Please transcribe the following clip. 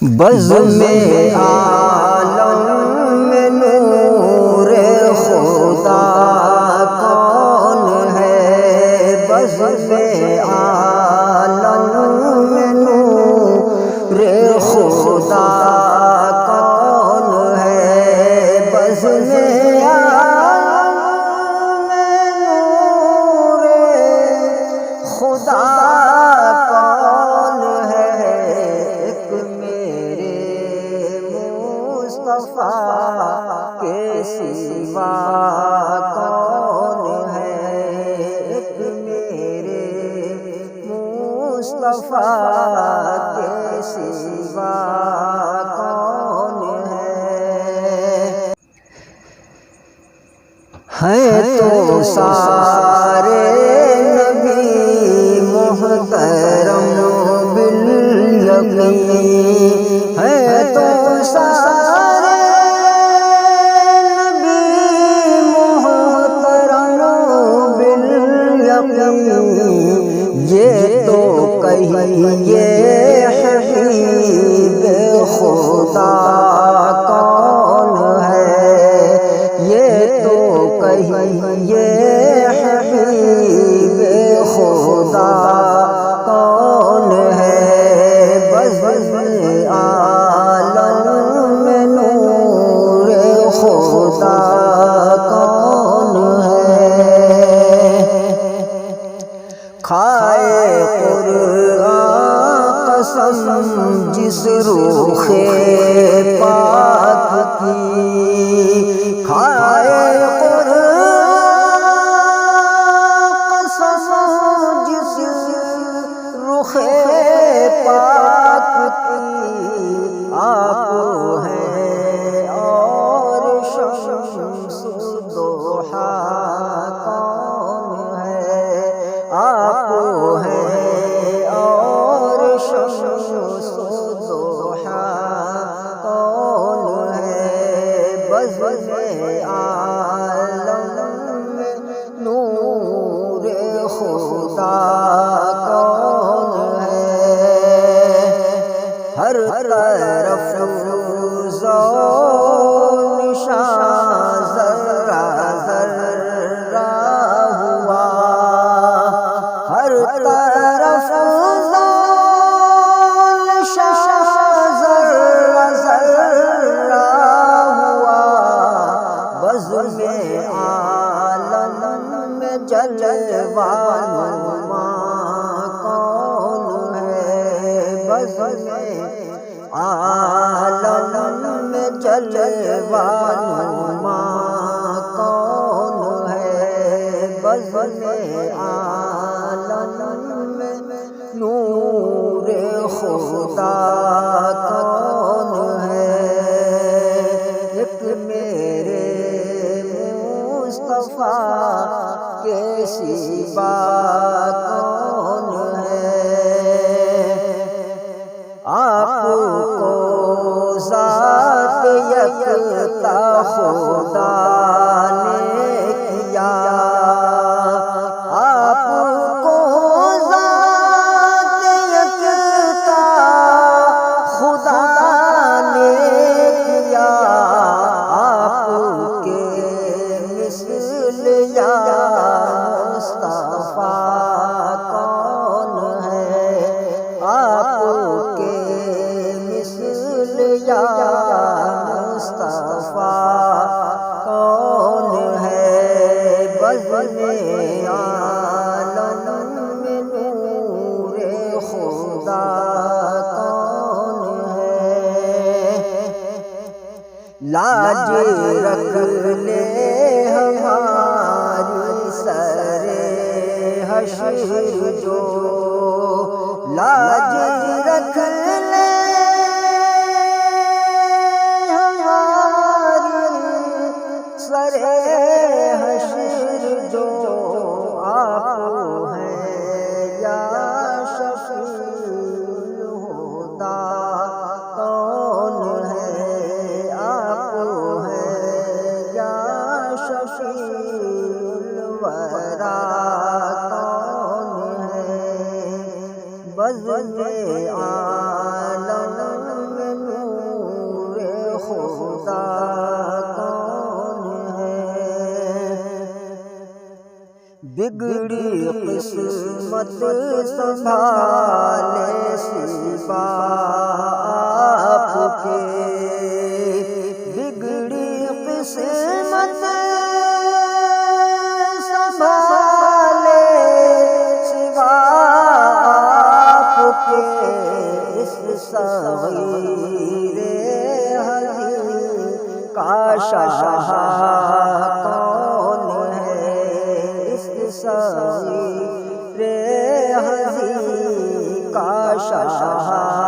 بزم عالم میں نور خدا کون ہے؟ بزم عالم میں نور خدا کون ہے؟ بزم عالم میں نور خدا کے سوا کون ہے؟ ایک میرے مصطفیٰ کے سوا کون ہے؟ تو سارے نبی محترم بالیقین، ہے تو سارے یہ تو کہیے حبیب خدا کون ہے؟ یہ تو کہیے حبیب خدا کون ہے؟ بزم عالم میں نور خدا کون ہے؟ کھائے قرآن قسم جس روح پاک کی، کھائے قرآن قسم جس روح پاک کی، آپ ہیں اور شمس ضحیٰ کون ہے؟ آپ ہیں اور شمس ضحیٰ کون ہے؟ بزم عالم میں نور خدا کون ہے؟ ہر طرف روزہ نشان ذرہ ذرہ ہوا، ہر طرف نشان ذرہ ذرہ ہوا۔ بزم عالم میں جلوہ نما کون ہے؟ بزم عالم میں جلوہ نما کون ہے؟ بزم عالم میں نور خدا کون ہے؟ ایک میرے مصطفیٰ کے سوا کون ہے؟ آپ کو ذات یکتا خدا نے کیا، آپ کو ذات یکتا خدا نے کیا، آپ کے مثل یا مصطفیٰ کون ہے؟ آپ کے مثل یا مصطفیٰ کون ہے؟ بزم عالم میں نور خدا کون ہے؟ لاج رکھ لے ہماری سر حشر جو، لاج رکھ لے سر حشر جو، آپ ہیں یا شفیع الہدیٰ کون ہے؟ آپ ہیں یا شفیع الورا کون ہے؟ بزم عالم میں خدا کون ہے؟ بگڑی قسمت سنبھالے سوا آپ کے، بگڑی قسمت سنبھالے سوا آپ کے، اس صغیر حزین کا شاہ کون ہے؟ اس صغیر حزین کا شاہ